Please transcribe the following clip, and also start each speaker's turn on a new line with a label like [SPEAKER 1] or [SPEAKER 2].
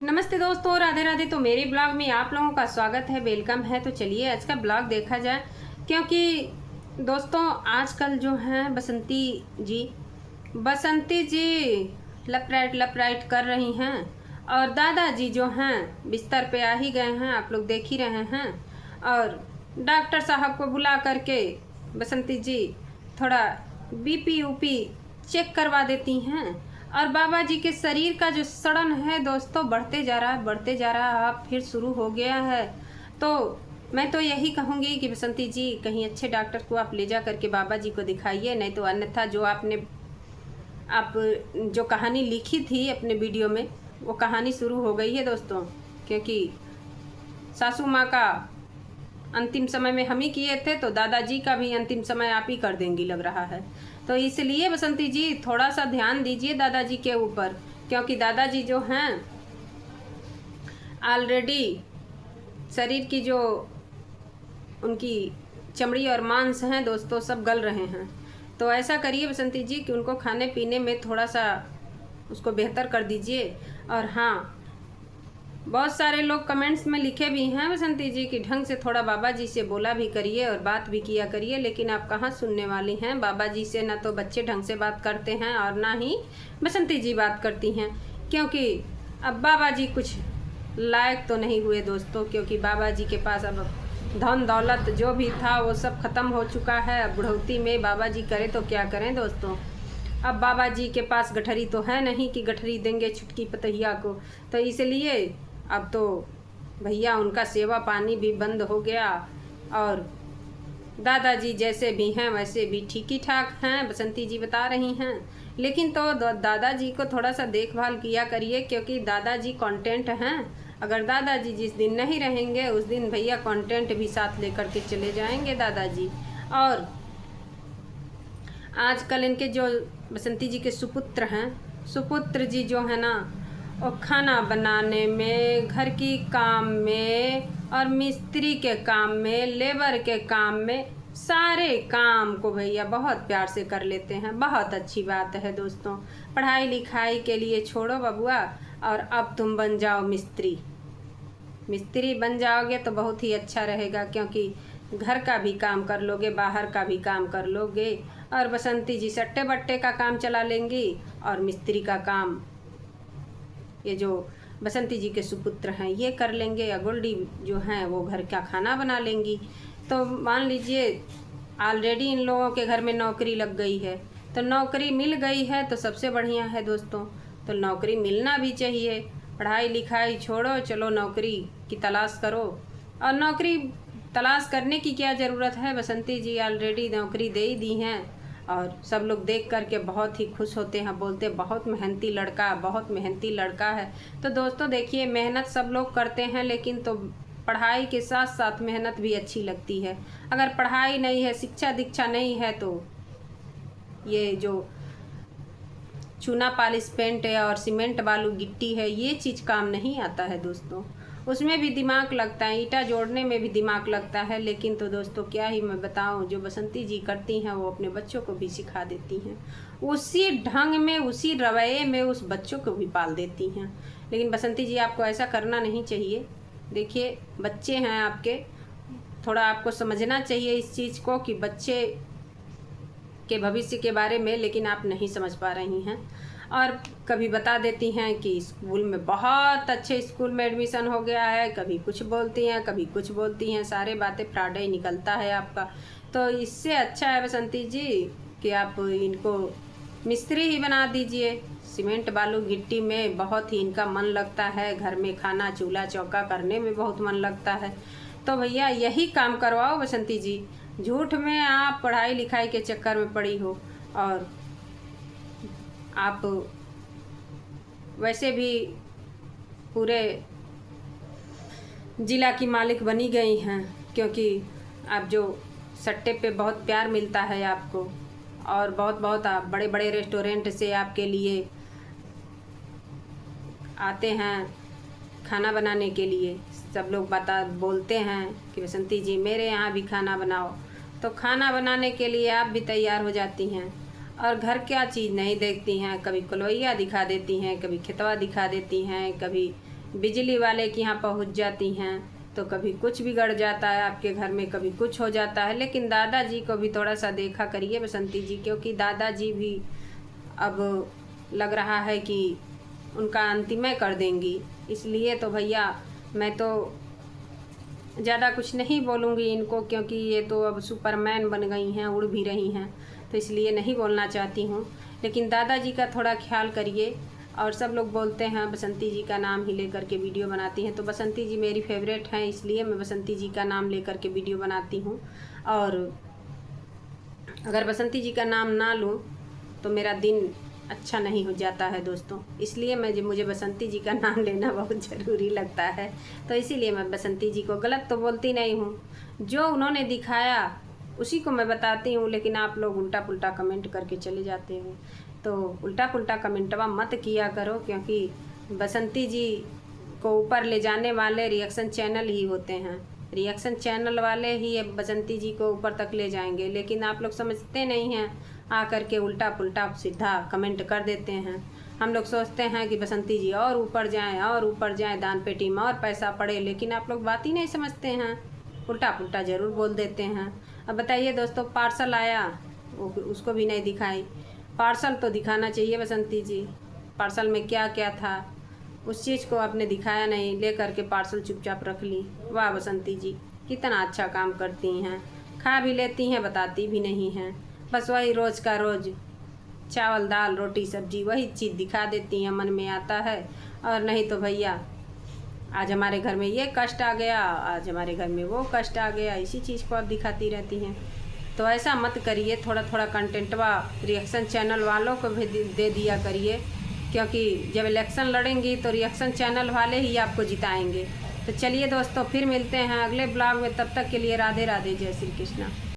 [SPEAKER 1] नमस्ते दोस्तों, राधे राधे। तो मेरे ब्लॉग में आप लोगों का स्वागत है, वेलकम है। तो चलिए आज का ब्लॉग देखा जाए, क्योंकि दोस्तों आजकल जो हैं बसंती जी लप राइट कर रही हैं, और दादाजी जो हैं बिस्तर पे आ ही गए हैं, आप लोग देख ही रहे हैं। और डॉक्टर साहब को बुला करके बसंती जी थोड़ा बीपी ऊपी चेक करवा देती हैं। और बाबा जी के शरीर का जो सड़न है दोस्तों बढ़ते जा रहा है, अब फिर शुरू हो गया है। तो मैं तो यही कहूँगी कि बसंती जी कहीं अच्छे डॉक्टर को आप ले जा करके बाबा जी को दिखाइए, नहीं तो अन्यथा जो आप जो कहानी लिखी थी अपने वीडियो में, वो कहानी शुरू हो गई है दोस्तों। क्योंकि सासू माँ का अंतिम समय में हम ही किए थे, तो दादाजी का भी अंतिम समय आप ही कर देंगी लग रहा है। तो इसलिए बसंती जी थोड़ा सा ध्यान दीजिए दादाजी के ऊपर, क्योंकि दादाजी जो हैं ऑलरेडी शरीर की जो उनकी चमड़ी और मांस हैं दोस्तों सब गल रहे हैं। तो ऐसा करिए बसंती जी कि उनको खाने पीने में थोड़ा सा उसको बेहतर कर दीजिए। और हाँ, बहुत सारे लोग कमेंट्स में लिखे भी हैं बसंती जी कि ढंग से थोड़ा बाबा जी से बोला भी करिए और बात भी किया करिए, लेकिन आप कहाँ सुनने वाली हैं। बाबा जी से ना तो बच्चे ढंग से बात करते हैं और ना ही बसंती जी बात करती हैं, क्योंकि अब बाबा जी कुछ लायक तो नहीं हुए दोस्तों। क्योंकि बाबा जी के पास अब धन दौलत जो भी था वो सब ख़त्म हो चुका है। अब बुढ़ौती में बाबा जी करें तो क्या करें दोस्तों। अब बाबा जी के पास गठरी तो है नहीं कि गठरी देंगे छुटकी पतहिया को। तो इसलिए अब तो भैया उनका सेवा पानी भी बंद हो गया, और दादाजी जैसे भी हैं वैसे भी ठीक ही ठाक हैं, बसंती जी बता रही हैं। लेकिन तो दादाजी को थोड़ा सा देखभाल किया करिए, क्योंकि दादाजी कंटेंट हैं। अगर दादाजी जिस दिन नहीं रहेंगे उस दिन भैया कंटेंट भी साथ लेकर के चले जाएंगे दादाजी। और आजकल इनके जो बसंती जी के सुपुत्र हैं, सुपुत्र जी जो है ना, और खाना बनाने में, घर की काम में, और मिस्त्री के काम में, लेबर के काम में, सारे काम को भैया बहुत प्यार से कर लेते हैं। बहुत अच्छी बात है दोस्तों। पढ़ाई लिखाई के लिए छोड़ो बबुआ, और अब तुम बन जाओ मिस्त्री। मिस्त्री बन जाओगे तो बहुत ही अच्छा रहेगा, क्योंकि घर का भी काम कर लोगे, बाहर का भी काम कर लोगे। और बसंती जी सट्टे बट्टे का काम चला लेंगी, और मिस्त्री का काम ये जो बसंती जी के सुपुत्र हैं ये कर लेंगे, या गोल्डी जो हैं वो घर का खाना बना लेंगी। तो मान लीजिए ऑलरेडी इन लोगों के घर में नौकरी लग गई है, तो नौकरी मिल गई है तो सबसे बढ़िया है दोस्तों। तो नौकरी मिलना भी चाहिए, पढ़ाई लिखाई छोड़ो, चलो नौकरी की तलाश करो। और नौकरी तलाश करने की क्या ज़रूरत है, बसंती जी ऑलरेडी नौकरी दे ही दी हैं। और सब लोग देख करके बहुत ही खुश होते हैं, बोलते बहुत मेहनती लड़का, बहुत मेहनती लड़का है। तो दोस्तों देखिए, मेहनत सब लोग करते हैं, लेकिन तो पढ़ाई के साथ साथ मेहनत भी अच्छी लगती है। अगर पढ़ाई नहीं है, शिक्षा दीक्षा नहीं है, तो ये जो चूना पालिश पेंट है और सीमेंट बालू गिट्टी है, ये चीज़ काम नहीं आता है दोस्तों। उसमें भी दिमाग लगता है, ईंटा जोड़ने में भी दिमाग लगता है। लेकिन तो दोस्तों क्या ही मैं बताऊं, जो बसंती जी करती हैं वो अपने बच्चों को भी सिखा देती हैं, उसी ढंग में, उसी रवैये में उस बच्चों को भी पाल देती हैं। लेकिन बसंती जी आपको ऐसा करना नहीं चाहिए। देखिए बच्चे हैं आपके, थोड़ा आपको समझना चाहिए इस चीज़ को कि बच्चे के भविष्य के बारे में, लेकिन आप नहीं समझ पा रही हैं। और कभी बता देती हैं कि स्कूल में, बहुत अच्छे स्कूल में एडमिशन हो गया है, कभी कुछ बोलती हैं कभी कुछ बोलती हैं, सारे बातें फ्रॉड ही निकलता है आपका। तो इससे अच्छा है बसंती जी कि आप इनको मिस्त्री ही बना दीजिए। सीमेंट बालू गिट्टी में बहुत ही इनका मन लगता है, घर में खाना चूल्हा चौका करने में बहुत मन लगता है। तो भैया यही काम करवाओ बसंती जी। झूठ में आप पढ़ाई लिखाई के चक्कर में पड़ी हो, और आप वैसे भी पूरे ज़िला की मालिक बनी गई हैं, क्योंकि आप जो सट्टे पे बहुत प्यार मिलता है आपको, और बहुत बहुत आप बड़े बड़े रेस्टोरेंट से आपके लिए आते हैं खाना बनाने के लिए। सब लोग बोलते हैं कि बसंती जी मेरे यहाँ भी खाना बनाओ, तो खाना बनाने के लिए आप भी तैयार हो जाती हैं, और घर क्या चीज़ नहीं देखती हैं। कभी कलोइया दिखा देती हैं, कभी खेतवा दिखा देती हैं, कभी बिजली वाले के यहाँ पहुँच जाती हैं तो कभी कुछ बिगड़ जाता है आपके घर में, कभी कुछ हो जाता है। लेकिन दादाजी को भी थोड़ा सा देखा करिए बसंती जी, क्योंकि दादाजी भी अब लग रहा है कि उनका अंतिम कर देंगी। इसलिए तो भैया मैं तो ज़्यादा कुछ नहीं बोलूँगी इनको, क्योंकि ये तो अब सुपरमैन बन गई हैं, उड़ भी रही हैं, तो इसलिए नहीं बोलना चाहती हूँ। लेकिन दादाजी का थोड़ा ख्याल करिए। और सब लोग बोलते हैं बसंती जी का नाम ही लेकर के वीडियो बनाती हैं, तो बसंती जी मेरी फेवरेट हैं, इसलिए मैं बसंती जी का नाम लेकर के वीडियो बनाती हूँ। और अगर बसंती जी का नाम ना लूँ तो मेरा दिन अच्छा नहीं हो जाता है दोस्तों, इसलिए मुझे बसंती जी का नाम लेना बहुत ज़रूरी लगता है। तो इसीलिए मैं बसंती जी को गलत तो बोलती नहीं हूँ, जो उन्होंने दिखाया उसी को मैं बताती हूँ। लेकिन आप लोग उल्टा पुल्टा कमेंट करके चले जाते हो, तो उल्टा पुल्टा कमेंटवा मत किया करो, क्योंकि बसंती जी को ऊपर ले जाने वाले रिएक्शन चैनल ही होते हैं। रिएक्शन चैनल वाले ही बसंती जी को ऊपर तक ले जाएंगे, लेकिन आप लोग समझते नहीं हैं, आकर के उल्टा पुल्टा सीधा कमेंट कर देते हैं। हम लोग सोचते हैं कि बसंती जी और ऊपर जाएं और ऊपर जाएं, दान पेटी में और पैसा पड़े, लेकिन आप लोग बात ही नहीं समझते हैं, उल्टा पुल्टा ज़रूर बोल देते हैं। अब बताइए दोस्तों, पार्सल आया उसको भी नहीं दिखाई। पार्सल तो दिखाना चाहिए बसंती जी, पार्सल में क्या क्या था उस चीज़ को आपने दिखाया नहीं, ले करके पार्सल चुपचाप रख ली। वाह बसंती जी, कितना अच्छा काम करती हैं, खा भी लेती हैं, बताती भी नहीं हैं। बस वही रोज़ का रोज़ चावल दाल रोटी सब्जी वही चीज़ दिखा देती हैं, मन में आता है। और नहीं तो भैया आज हमारे घर में ये कष्ट आ गया, आज हमारे घर में वो कष्ट आ गया, इसी चीज़ को आप दिखाती रहती हैं। तो ऐसा मत करिए, थोड़ा थोड़ा कंटेंटवा रिएक्शन चैनल वालों को भी दे दिया करिए, क्योंकि जब इलेक्शन लड़ेंगी तो रिएक्शन चैनल वाले ही आपको जिताएंगे। तो चलिए दोस्तों, फिर मिलते हैं अगले ब्लॉग में, तब तक के लिए राधे राधे, जय श्री कृष्णा।